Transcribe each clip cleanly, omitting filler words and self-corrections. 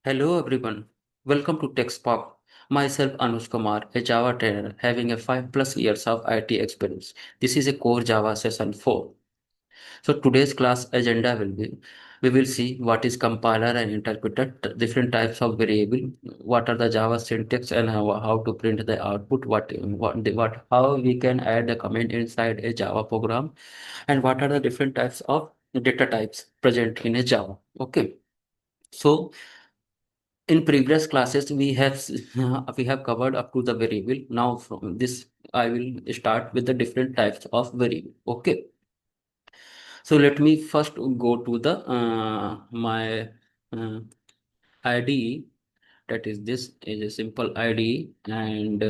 Hello everyone, welcome to TeQSpoc. Myself Anush Kumar, a Java trainer having a 5+ years of IT experience. This is a core Java session 4. So today's class agenda will be, we will see what is compiler and interpreter, different types of variable, what are the Java syntax and how to print the output, how we can add a comment inside a Java program, and what are the different types of data types present in a Java. Okay. So in previous classes we have covered up to the variable. Now from this I will start with the different types of variable. Okay, so let me first go to the my uh, IDE. That is, this is a simple IDE, and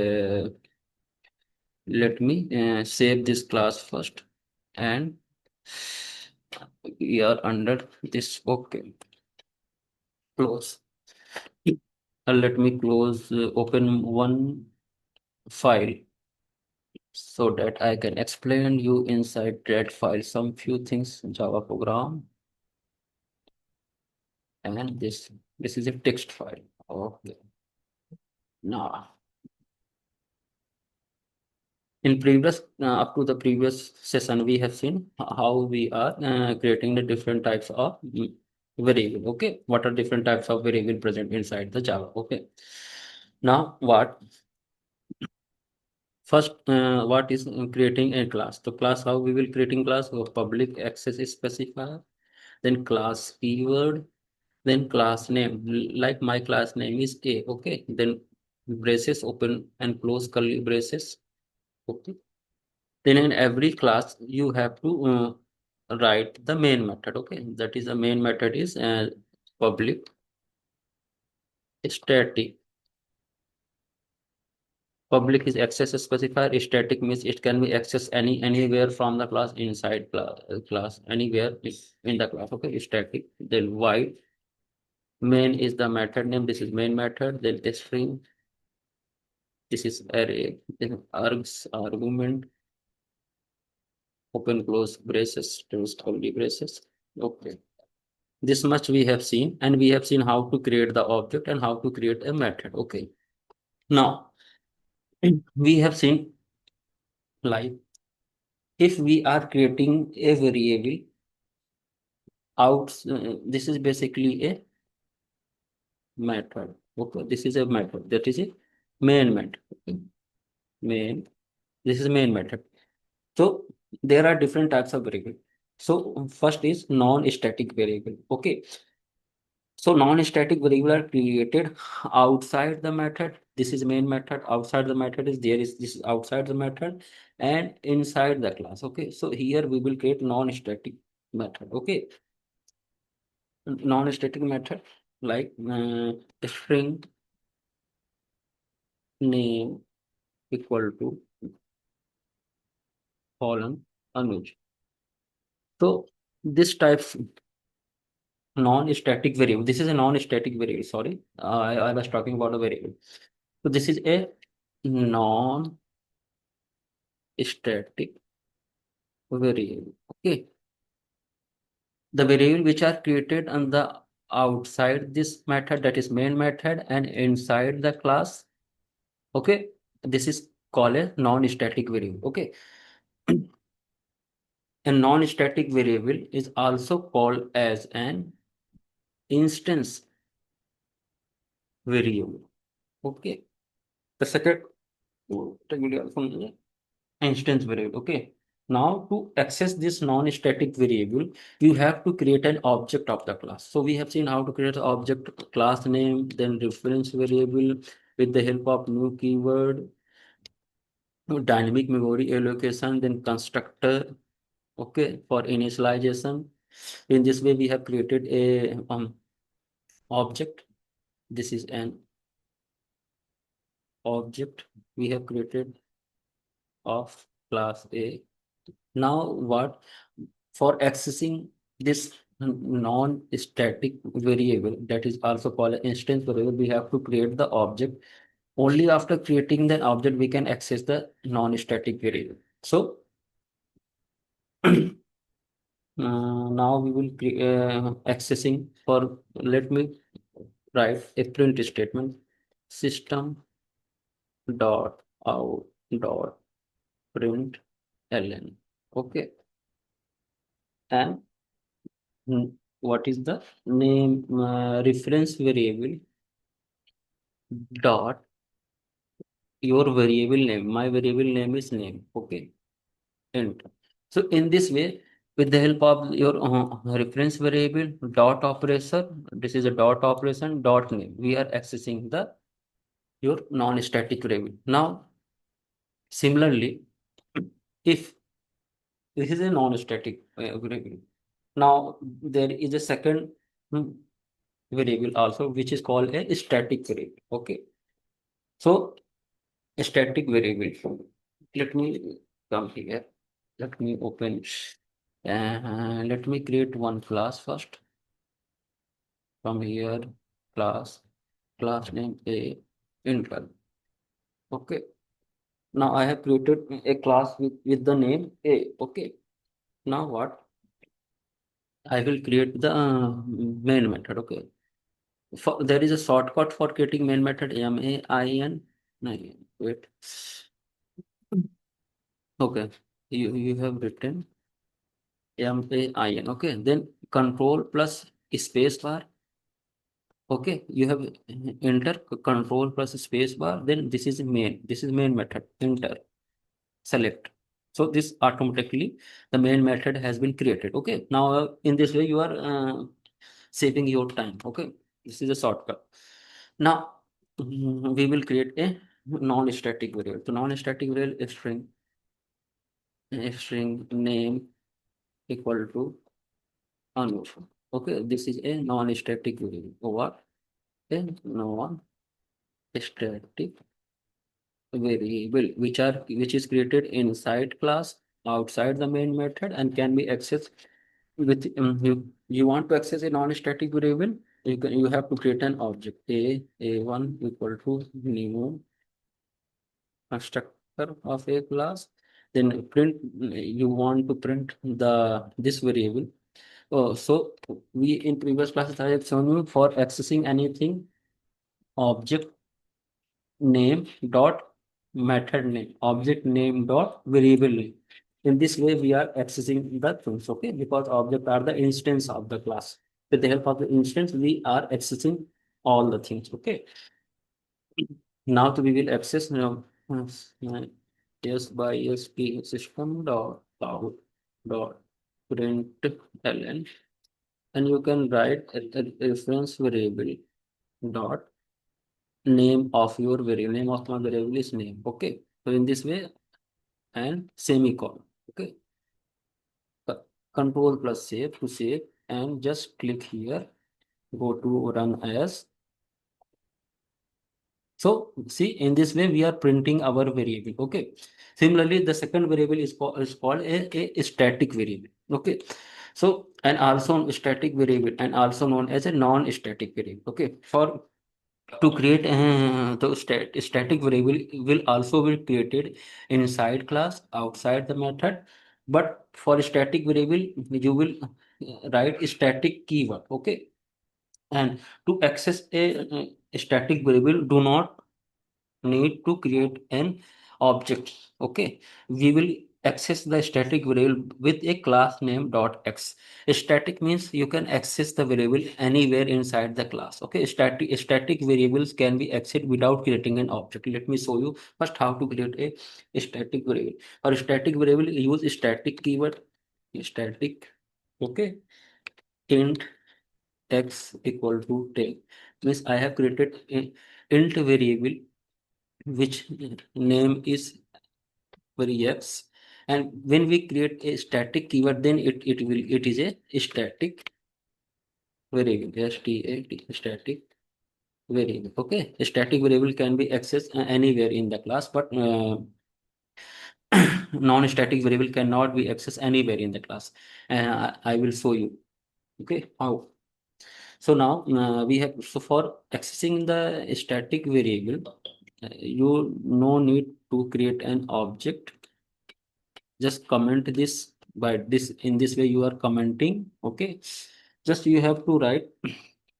let me save this class first, and we are under this. Okay, close. Let me close, open one file so that I can explain you inside that file some few things in Java program. And this is a text file. Okay. Now, in previous up to the previous session, we have seen how we are creating the different types of variable. Okay, what are different types of variable present inside the Java? Okay. Now, what is creating a class? The class, how we will creating class? Public access is specifier, then class keyword, then class name, like my class name is A. Okay, then braces, open and close curly braces. Okay, then in every class you have to write the main method. Okay, that is, the main method is public static. Public is access specifier. Static means it can be accessed anywhere from the class, inside class, anywhere in the class. Okay, static. Then void. Main is the method name. This is main method. Then string. This is array. Then args, argument, open close braces, close curly braces. Okay. This much we have seen, and we have seen how to create the object and how to create a method. Okay. Now we have seen, like, if we are creating a variable out, this is basically a method. Okay. This is a method. That is a main method. Okay. Main. This is main method. So there are different types of variable. So first is non-static variable. Okay. So non-static variable are created outside the method. This is main method. Outside the method is there is this is outside the method and inside the class. Okay. So here we will create non-static method. Okay. Non-static method, like string name equal to colon Anuj. So this types non-static variable. This is a non-static variable. Sorry, I was talking about a variable. So this is a non-static variable. Okay, the variable which are created on the outside this method, that is main method, and inside the class. Okay, this is called a non-static variable. Okay, a non-static variable is also called as an instance variable. Okay, the second instance variable. Okay. Now to access this non-static variable, you have to create an object of the class. So we have seen how to create an object, class name, then reference variable with the help of new keyword, dynamic memory allocation, then constructor. Okay, for initialization. In this way, we have created a object. This is an object we have created of class A. Now what, for accessing this non-static variable, that is also called an instance variable, we have to create the object. Only after creating the object we can access the non-static variable. So now we will accessing for, let me write a print statement system dot out dot print ln. Okay, and what is the name reference variable dot your variable name. My variable name is name. Okay, enter. So in this way, with the help of your reference variable dot operation, this is a dot operation dot name, we are accessing the your non-static variable. Now similarly, if this is a non-static variable, now there is a second variable also, which is called a static variable. Okay, so a static variable. Let me come here. Let me open. Let me create one class first. From here, class name a intern. Okay. Now I have created a class with the name a. Okay. Now what? I will create the main method. Okay. There is a shortcut for creating main method main. No, wait. Okay. You have written main. Okay. Then control plus space bar. Okay. You have enter control plus space bar. Then this is main. This is main method. Enter. Select. So this automatically the main method has been created. Okay. Now in this way you are saving your time. Okay. This is a shortcut. Now we will create a non-static variable. So non-static variable is string name equal to Anup. Okay, this is a non-static variable. What? A non-static variable which is created inside class, outside the main method, and can be accessed with you want to access a non-static variable. You have to create an object a1 equal to new constructor of a class. Then print, you want to print the this variable. Oh, so we in previous classes I have shown you for accessing anything, object name dot method name, object name dot variable name. In this way we are accessing the things. Okay, because object are the instance of the class. With the help of the instance we are accessing all the things. Okay, now we will access yes by sp system dot out dot print ln, and you can write a reference variable dot name of your variable. Name of my variable is name. Okay, so in this way, and semicolon. Okay, control plus save to save, and just click here, go to run as. So see, in this way we are printing our variable. Okay. Similarly, the second variable is called a static variable. Okay. So and also static variable and also known as a non-static variable. Okay. For to create the static variable will also be created inside class, outside the method. But for static variable, you will write static keyword. Okay. And to access a static variable, do not need to create an object. Okay, we will access the static variable with a class name dot x. Static means you can access the variable anywhere inside the class. Okay, static variables can be accessed without creating an object. Let me show you first how to create a static variable. For static variable, use static keyword static. Okay, int x equal to 10 means I have created a int variable which name is x, and when we create a static keyword, then it is a static variable. Static variable. Okay, a static variable can be accessed anywhere in the class, but non-static variable cannot be accessed anywhere in the class. I will show you. Okay, how. So now we have, so for accessing the static variable, you no need to create an object. Just comment this by this. In this way you are commenting. Okay, just you have to write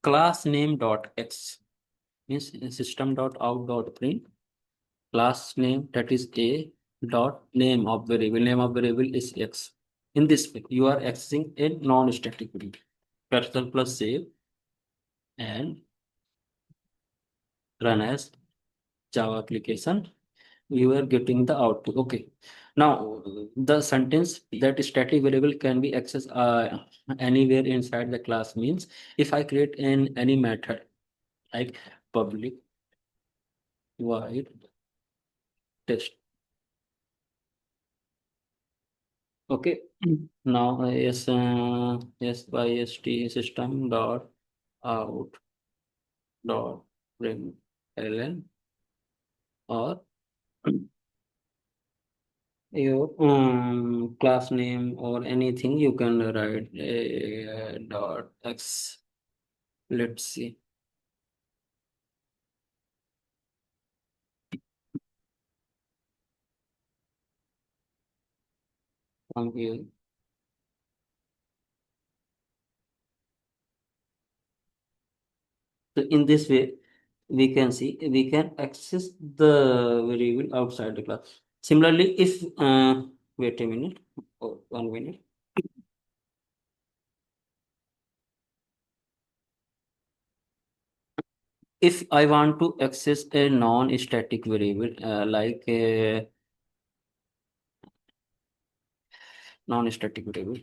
class name dot x means system dot out dot print class name, that is a dot name of variable is x. In this way you are accessing a non-static variable. Cursor plus save and run as Java application. You are getting the output. Okay. Now the sentence that static variable can be accessed anywhere inside the class means if I create any method like public void test. Okay. Now yes by st system dot out dot println or your class name or anything you can write dot x. Let's see from here. So in this way we can see we can access the variable outside the class. Similarly, if wait a minute or 1 minute. If I want to access a non-static variable like a non-static variable,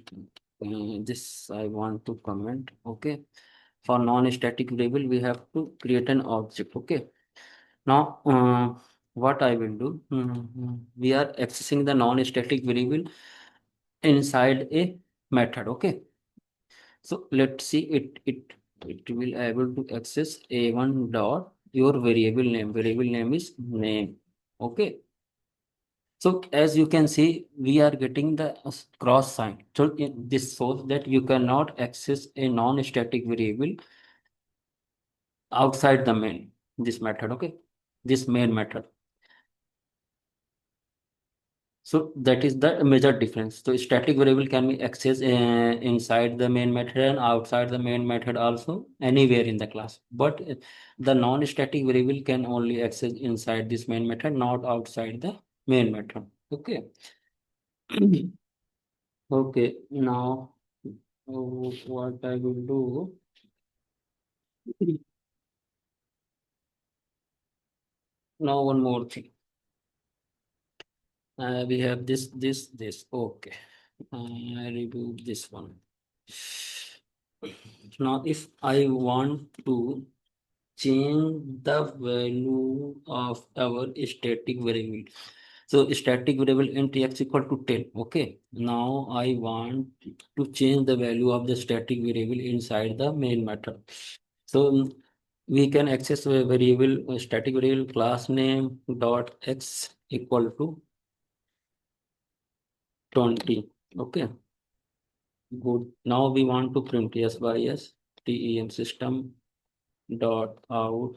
this I want to comment. Okay, for non-static variable we have to create an object. Okay, now what I will do, we are accessing the non-static variable inside a method. Okay, so let's see it will able to access a1 dot your variable name is name. Okay, so as you can see, we are getting the cross sign. So this shows that you cannot access a non-static variable outside the main, this method, okay? This main method. So that is the major difference. So static variable can be accessed inside the main method and outside the main method also, anywhere in the class. But the non-static variable can only access inside this main method, not outside the main method. Okay. Okay, now what I will do now one more thing. We have this. Okay, I remove this one. Now, if I want to change the value of our static variable, so static variable int x equal to 10. Okay, now I want to change the value of the static variable inside the main method. So we can access a variable, a static variable class name dot x equal to 20. Okay, good. Now we want to print yes by yes tem system dot out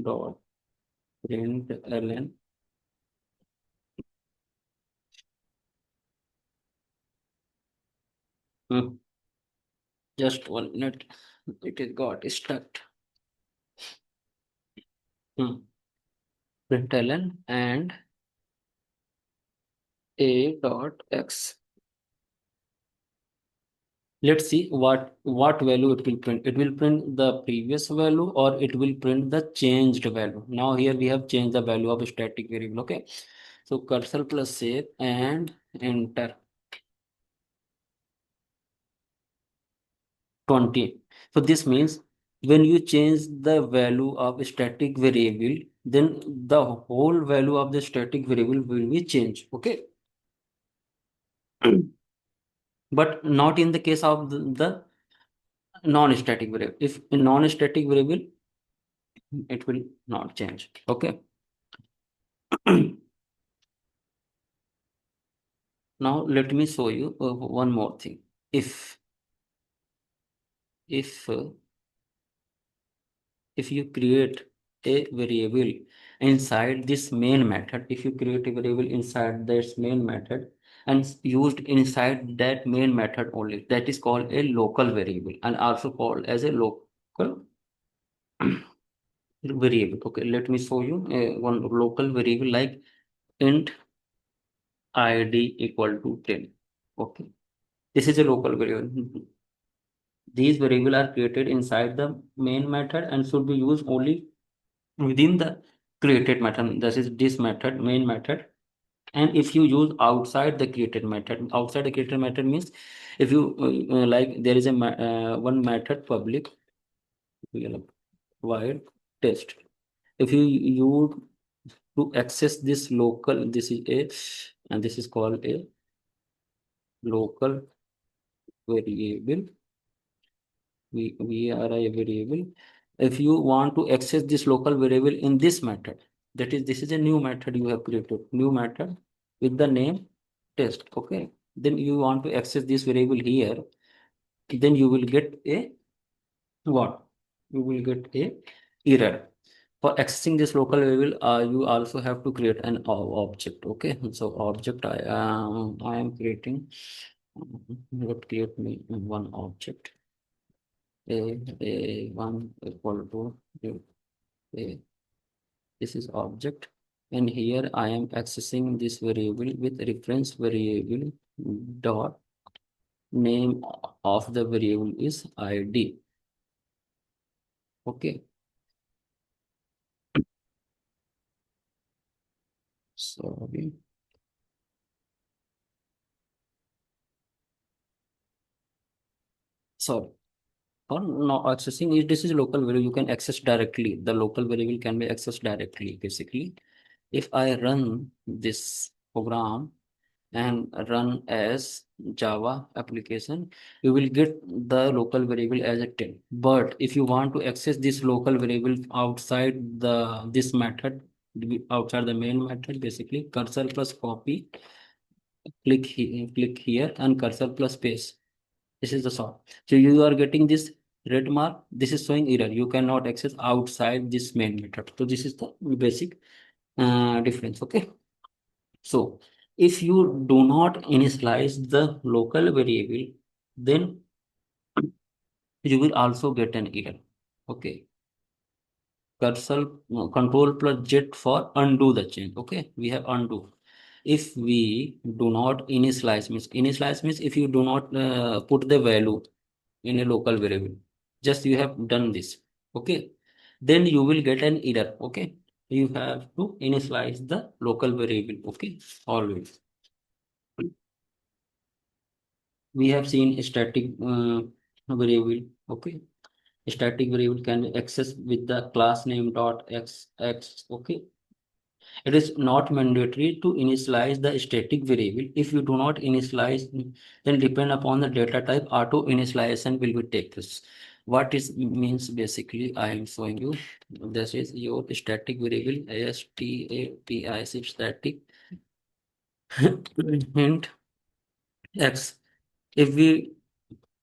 dot print ln. Hmm, just 1 minute. It is got stuck. Hmm. Print ln and a dot x. Let's see what value it will print. It will print the previous value or it will print the changed value. Now here we have changed the value of a static variable. Okay, so cursor plus save and enter 20. So this means when you change the value of a static variable, then the whole value of the static variable will be changed. Okay, but not in the case of the non-static variable. If a non-static variable, it will not change. Okay. Now let me show you one more thing. If if you create a variable inside this main method, if you create a variable inside this main method and used inside that main method only, that is called a local variable and also called as a local variable. Okay, let me show you one local variable like int id equal to 10. Okay, this is a local variable. These variables are created inside the main method and should be used only within the created method. This method, main method. And if you use outside the created method, outside the created method means if you like there is a one method public void test. If you use to access this local, this is a, and this is called a local variable. We are a variable. If you want to access this local variable in this method, that is, this is a new method you have created, new method with the name test. Okay, then you want to access this variable here, then you will get a what? You will get a error. For accessing this local variable, you also have to create an object. Okay, so object I am creating. Let create me one object. A one equal to a. This is object, and here I am accessing this variable with reference variable dot name of the variable is id. Okay, sorry. Sorry. For not accessing it, this is local variable you can access directly. The local variable can be accessed directly. Basically, if I run this program and run as Java application, you will get the local variable as a 10. But if you want to access this local variable outside the this method, outside the main method, basically cursor plus copy, click here and cursor plus paste. This is the sort. So you are getting this red mark. This is showing error. You cannot access outside this main method. So this is the basic difference. Okay. So if you do not initialize the local variable, then you will also get an error. Okay. Cursor control plus Z for undo the change. Okay. We have undo. If we do not initialize means if you do not put the value in a local variable, just you have done this. Okay. Then you will get an error. Okay. You have to initialize the local variable. Okay. Always. We have seen static variable. Okay, static variable can be accessed with the class name dot x. Okay, it is not mandatory to initialize the static variable. If you do not initialize, then depend upon the data type, auto initialization will be take place. What is means basically I am showing you. This is your static variable static static hint x. If we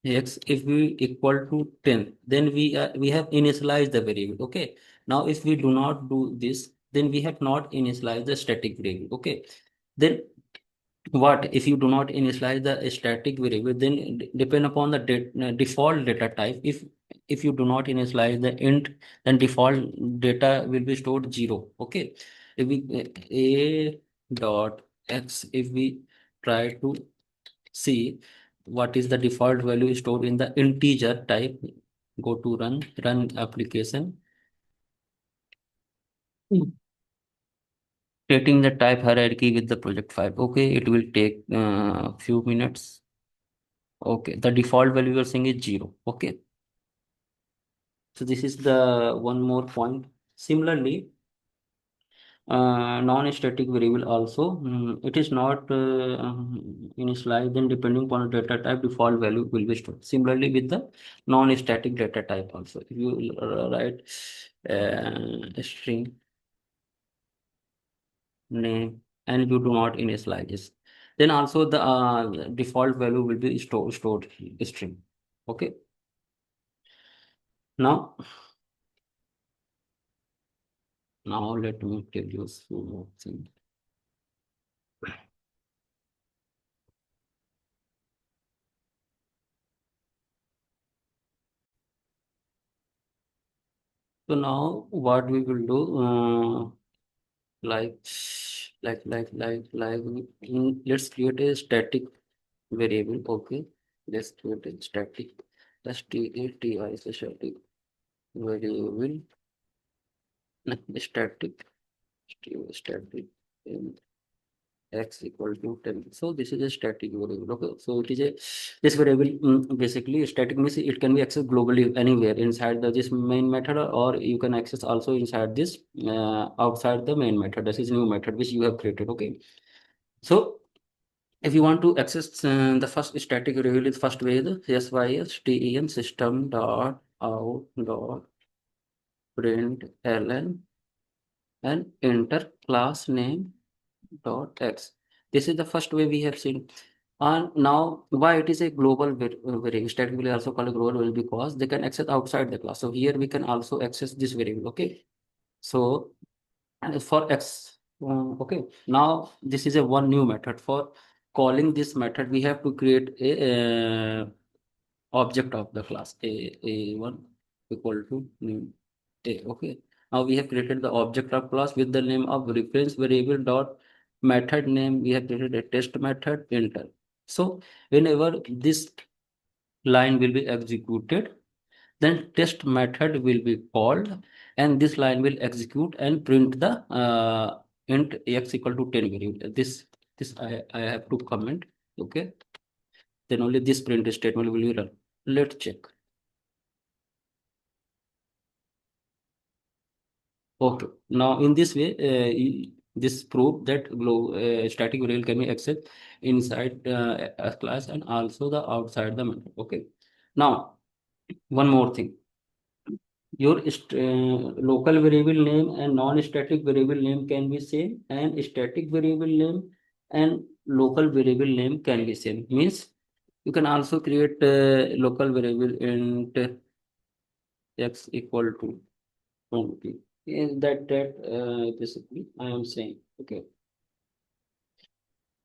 x if we equal to 10, then we have initialized the variable. Okay, now if we do not do this, then we have not initialized the static variable. Okay, then what if you do not initialize the static variable, then depend upon the default data type. If you do not initialize the int, then default data will be stored 0. Okay, if we a dot x, if we try to see what is the default value stored in the integer type, go to run application. Creating the type hierarchy with the project 5. Okay, it will take few minutes. Okay, the default value you're saying is 0. Okay, so this is the one more point. Similarly, non-static variable also, it is not initialized, then depending upon data type, default value will be stored. Similarly with the non-static data type also, if you write string name and you do not initialize this, then also the default value will be stored string. Okay, now let me tell you few more things. So now what we will do, like, let's create a static variable. Okay, let's create a static. Let's t is a static variable, static, static in x equal to 10. So this is a static variable. Okay, so it is a this variable, basically static means it can be accessed globally anywhere inside the this main method, or you can access also inside this outside the main method. This is new method which you have created. Okay, so if you want to access the first static variable, is first way is system system dot out dot println and enter class name dot x. This is the first way we have seen. And now, why it is a global variable? Static will also called a global variable because they can access outside the class. So here we can also access this variable. Okay. So for x, okay. Now this is a one new method. For calling this method, we have to create a object of the class a1 equal to new a. Okay, now we have created the object of class with the name of reference variable dot method name. We have created a test method enter. So whenever this line will be executed, then test method will be called, and this line will execute and print the int x equal to 10 variable. This I have to comment. Okay, then only this print statement will be run. Let's check. Okay. Now, in this way, this prove that static variable can be accessed inside a class and also the outside the method. Okay. Now, one more thing. Your local variable name and non-static variable name can be same, and static variable name and local variable name can be same. Means you can also create local variable int x equal to 20. In that basically I am saying. Okay,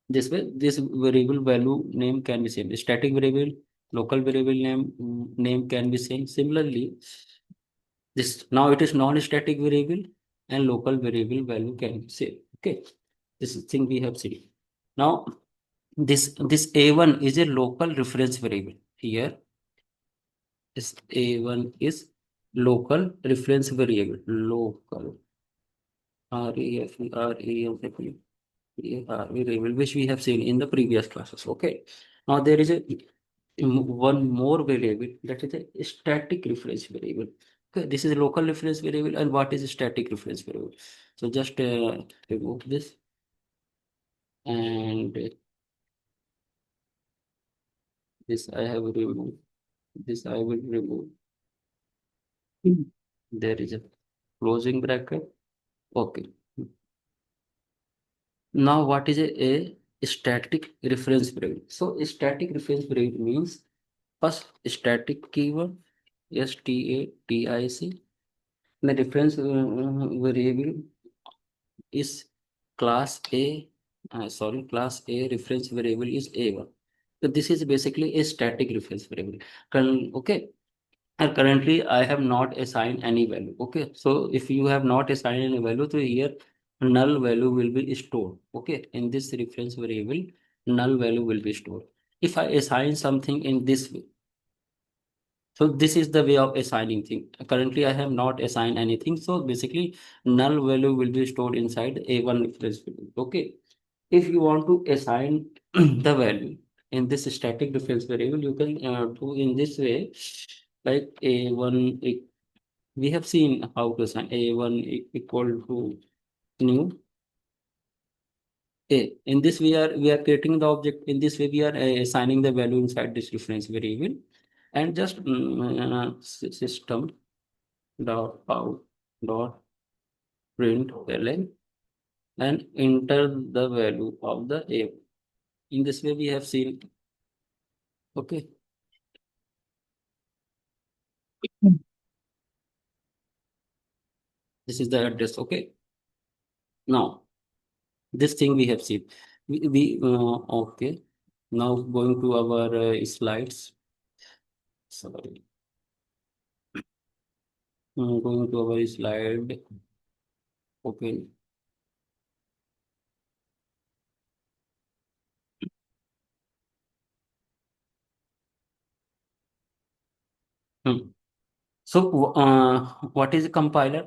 this way this variable value name can be same. Static variable, local variable name, name can be same. Similarly, this now it is non-static variable and local variable value can be same. Okay, this is thing we have seen. Now this a1 is a local reference variable. Here this a1 is local reference variable. Local REF variable which we have seen in the previous classes. Okay, now there is a one more variable, that is a static reference variable. Okay, this is a local reference variable, and what is a static reference variable? So just remove this, and this I have removed. This I will remove. There is a closing bracket. Okay. Now, what is a static reference variable? So, a static reference variable means first static keyword static. The reference variable is class A. Sorry, class A reference variable is A1. So this is basically a static reference variable. Okay, and currently I have not assigned any value. Okay, so if you have not assigned any value, so here null value will be stored. Okay, in this reference variable, null value will be stored. If I assign something in this way, so this is the way of assigning thing. Currently I have not assigned anything, so basically null value will be stored inside a1 reference variable. Okay, if you want to assign the value in this static reference variable, you can do in this way, like a1 we have seen how to assign a1 equal to new a. In this we are creating the object. In this way we are assigning the value inside this reference variable, and just system dot out dot print ln and enter the value of the a. In this way we have seen. Okay. This is the address. Okay, now this thing we have seen. Okay, now going to our slides. Sorry. Going to our slide. Open. Hmm. So, what is a compiler?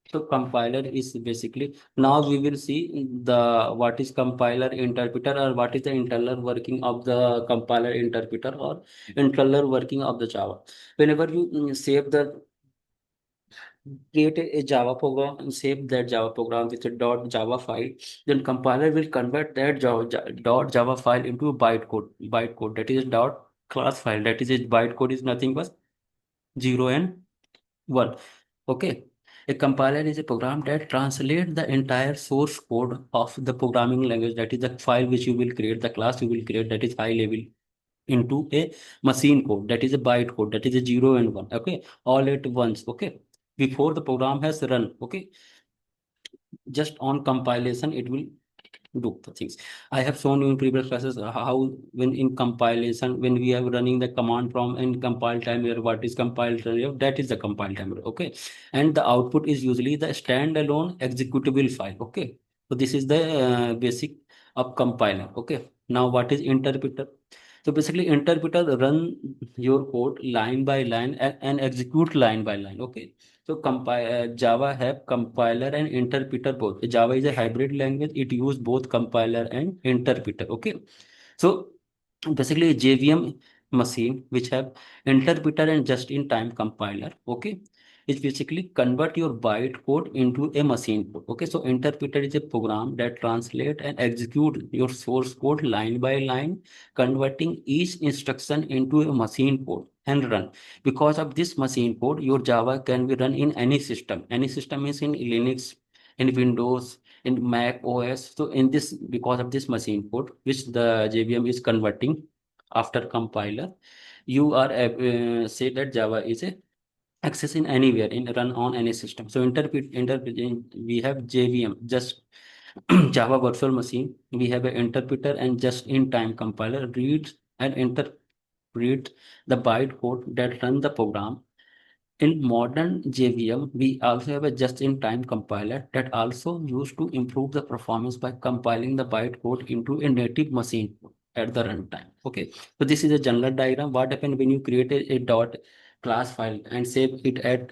So compiler is basically, now we will see the what is compiler interpreter, or what is the internal working of the compiler interpreter, or internal working of the Java. Whenever you save the create a Java program and save that Java program with a .java file, then compiler will convert that .java file into a bytecode. Bytecode, that is a dot class file. That is a bytecode is nothing but 0 and 1. Okay. A compiler is a program that translates the entire source code of the programming language, that is the file which you will create, the class you will create, that is high level, into a machine code, that is a byte code, that is a 0 and 1. Okay. All at once. Okay. Before the program has run. Okay. Just on compilation, it will do the things. I have shown you in previous classes how when in compilation, when we are running the command from in compile timer, what is compile timer? That is the compile timer. Okay. And the output is usually the standalone executable file. Okay. So this is the basic of compiler. Okay. Now what is interpreter? So basically interpreter run your code line by line and execute line by line. Okay. So Java have compiler and interpreter both. Java is a hybrid language. It use both compiler and interpreter. Okay. So basically a JVM machine which have interpreter and just-in-time compiler. Okay. It basically convert your byte code into a machine code. Okay. So interpreter is a program that translate and execute your source code line by line, converting each instruction into a machine code and run. Because of this machine code, your Java can be run in any system. Any system is in Linux, in Windows, in Mac OS. So in this, because of this machine code, which the JVM is converting after compiler, you are say that Java is a access in anywhere in run on any system. So we have JVM, just Java virtual machine. We have an interpreter and just in time compiler reads and interpret the byte code that run the program. In modern JVM, we also have a just-in-time compiler that also used to improve the performance by compiling the bytecode into a native machine code at the runtime. Okay, so this is a general diagram. What happens when you create a dot class file and save it at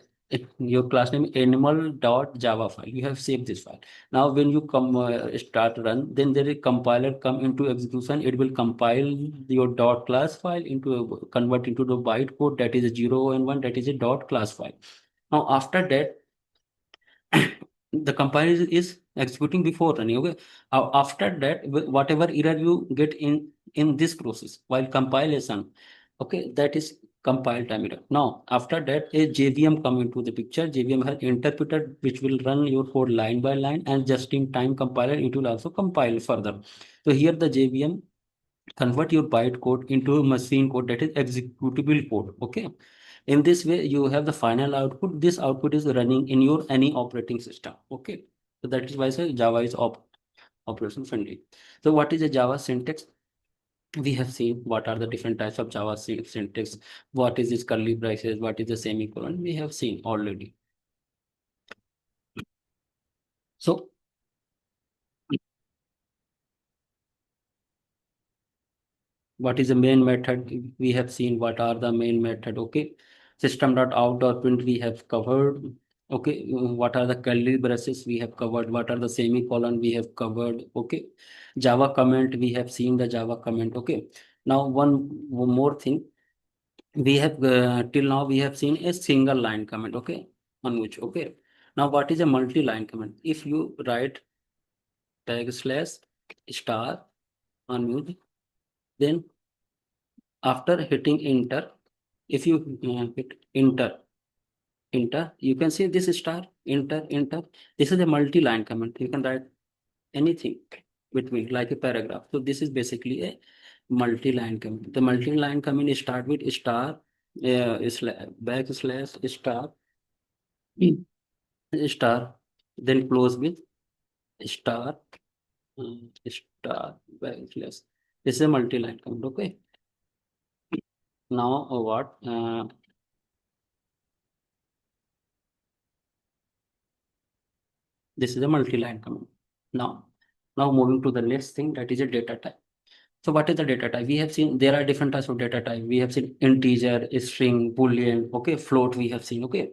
your class name animal dot java file? You have saved this file. Now, when you come start run, then there is compiler come into execution. It will compile your dot class file into convert into the bytecode, that is a 0 and 1, that is a dot class file. Now after that, the compiler is executing before running. Okay. After that, whatever error you get in this process while compilation, okay, that is compile time error. Now after that, a JVM come into the picture. JVM has interpreter which will run your code line by line, and just in time compiler, it will also compile further. So here the JVM convert your byte code into a machine code, that is executable code. Okay. In this way, you have the final output. This output is running in your any operating system. Okay. So that is why I say Java is operation friendly. So what is a Java syntax? We have seen what are the different types of Java syntax. What is this curly braces? What is the semicolon? We have seen already. So what is the main method? We have seen what are the main method. Okay. System.out.print we have covered. Okay. What are the curly braces? We have covered. What are the semicolon? We have covered. Okay. Java comment, we have seen the Java comment. Okay. Now one more thing. We have till now we have seen a single line comment. Okay. On which. Okay. Now what is a multi-line comment? If you write tag slash star on mute, then after hitting enter, if you hit enter, you can see this star, enter. This is a multi-line comment. You can write anything between, like a paragraph. So this is basically a multi-line comment. The multi-line comment start with star, backslash star, star, then close with star, star, backslash. This is a multi-line comment. Okay. Now what? This is a multi-line command. Now, now moving to the next thing, that is a data type. So what is the data type? We have seen there are different types of data type. We have seen integer, string, boolean, okay, float we have seen, okay.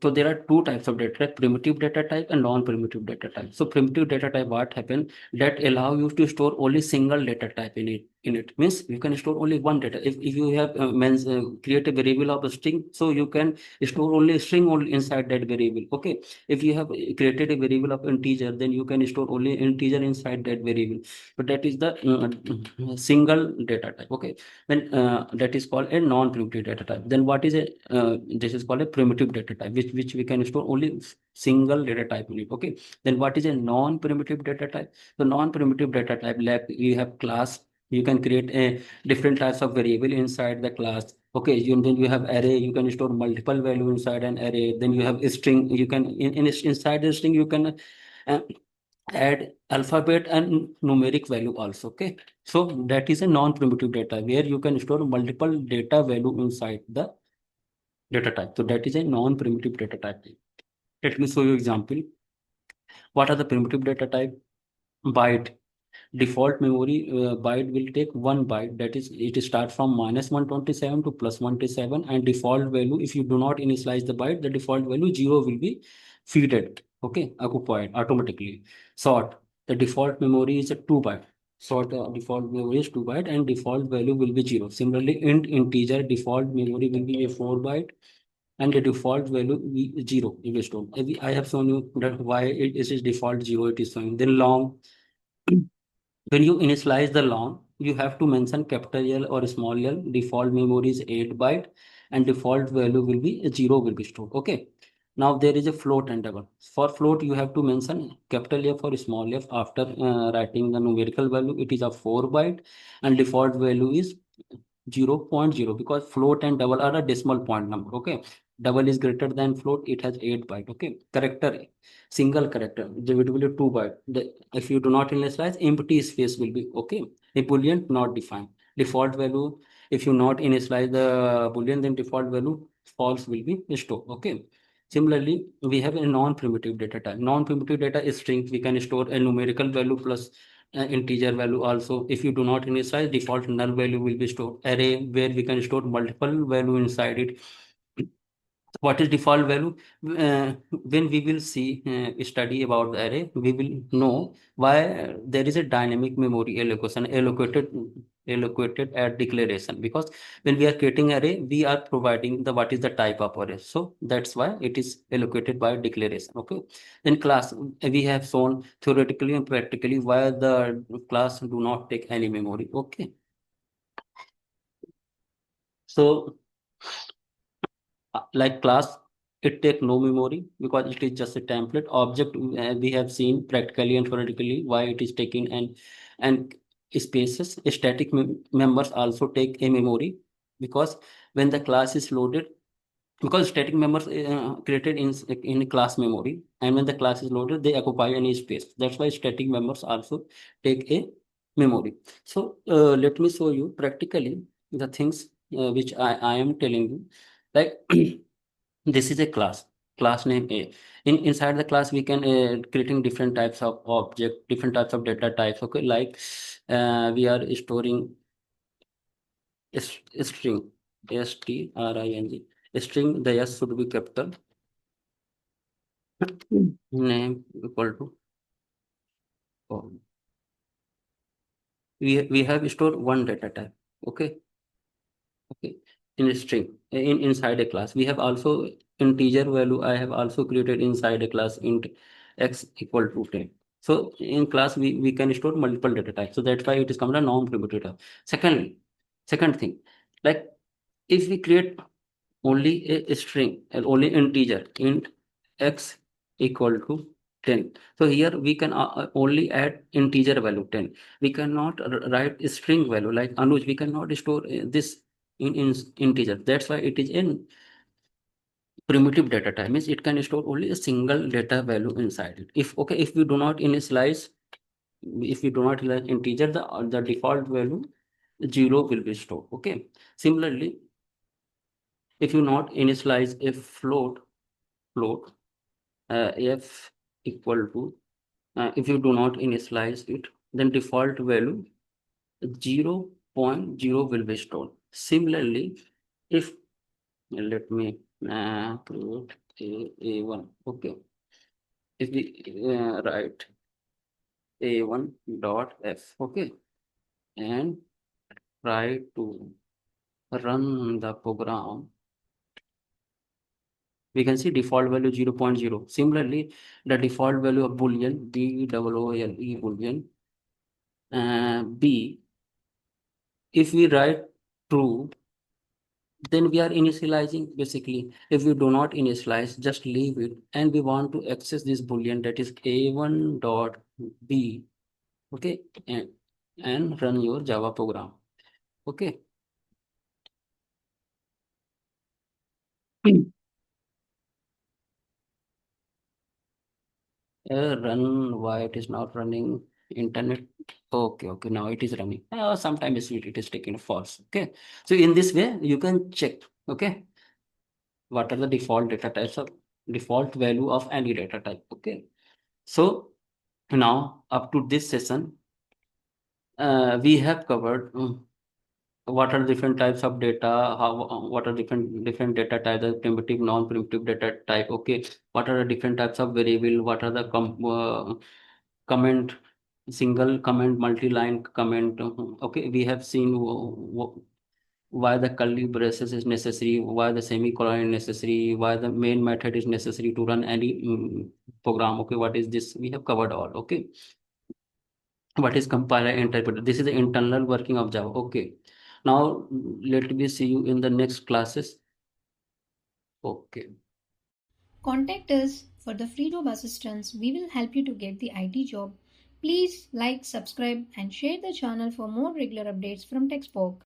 So there are two types of data type, primitive data type and non-primitive data type. So primitive data type, what happen? That allow you to store only single data type in it. In it means you can store only one data. If you have create a variable of a string, so you can store only a string only inside that variable. Okay. If you have created a variable of integer, then you can store only integer inside that variable. But that is the single data type. Okay. When that is called a non-primitive data type. Then what is a this is called a primitive data type, which we can store only single data type in it. Okay. Then what is a non-primitive data type? The non-primitive data type, like you have class, you can create a different types of variable inside the class. Okay, then you have array, you can store multiple value inside an array. Then you have a string, you can inside the string you can uh, add alphabet and numeric value also. Okay, so that is a non-primitive data where you can store multiple data value inside the data type. So that is a non-primitive data type. Let me show you example. What are the primitive data type? Byte. Default memory byte will take one byte, that is it start from -127 to +127, and default value, if you do not initialize the byte, the default value 0 will be feeded, okay, occupied automatically. Sort, the default memory is a 2 byte. Sort, default memory is 2 byte and default value will be 0. Similarly, int integer default memory will be a 4 byte and the default value be 0 it is stored. I have shown you that why it is default 0 it is showing. Then long, when you initialize the long, you have to mention capital L or small l. Default memory is 8 byte and default value will be 0 will be stored. Okay. Now there is a float and double. For float, you have to mention capital F or small f after writing the numerical value. It is a 4 byte and default value is 0.0 because float and double are a decimal point number. Okay. Double is greater than float, it has 8 byte. Okay. Character, single character, it will be 2 byte. If you do not initialize, empty space will be okay. A boolean not defined. Default value, if you not initialize the boolean, then default value false will be stored. Okay. Similarly, we have a non-primitive data type. Non-primitive data is string. We can store a numerical value plus integer value also. If you do not initialize, default null value will be stored. Array, where we can store multiple value inside it. What is default value? When we will see study about the array, we will know why there is a dynamic memory allocation allocated at declaration, because when we are creating array, we are providing the what is the type of array, so that's why it is allocated by declaration. Okay. Then class, we have shown theoretically and practically why the class do not take any memory. Okay. So like class, it take no memory because it is just a template object. We have seen practically and theoretically why it is taking and spaces. Static members also take a memory because when the class is loaded, because static members created in class memory, and when the class is loaded they occupy any space. That's why static members also take a memory. So let me show you practically the things which I am telling you. Like this is a class name A. Inside the class we can creating different types of object, different types of data types. Okay, like we are storing string, string. String, the s should be capital. Name equal to oh, we have stored one data type. Okay. Okay. In a string, inside a class we have also integer value. I have also created inside a class int x equal to 10. So in class we can store multiple data types, so that's why it is called a non-primitive data. Second thing, like if we create only a string and only integer int x equal to 10, so here we can only add integer value 10. We cannot write a string value like Anuj. We cannot store this in integer. That's why it is in primitive data type, means it can store only a single data value inside it. If okay, if we do not initialize, if we do not initialize integer, the default value 0 will be stored. Okay. Similarly, if you not initialize a float, f equal to, if you do not initialize it, then default value 0.0 will be stored. Similarly, if let me put a1, okay, if we write a1 dot f, okay, and try to run the program, we can see default value 0.0. Similarly, the default value of boolean b-o-o-l-e boolean b, if we write true, then we are initializing. Basically, if we do not initialize, just leave it, and we want to access this boolean, that is a1 dot b, okay, and run your Java program, okay. Run, why it is not running internet? Okay, okay, now it is running. Sometimes it is taking false, okay. So in this way you can check, okay, what are the default data types of default value of any data type, okay. So now up to this session, we have covered what are different types of data, how what are different data types, the primitive, non-primitive data type, okay. What are the different types of variable, what are the comment, single comment, multi-line comment, okay. We have seen why the curly braces is necessary, why the semicolon is necessary, why the main method is necessary to run any program, okay. What is this, we have covered all, okay. What is compiler interpreter, this is the internal working of Java, okay. Now let me see you in the next classes, okay. Contact us for the free job assistance. We will help you to get the IT job. Please like, subscribe, and share the channel for more regular updates from TeQSpoc.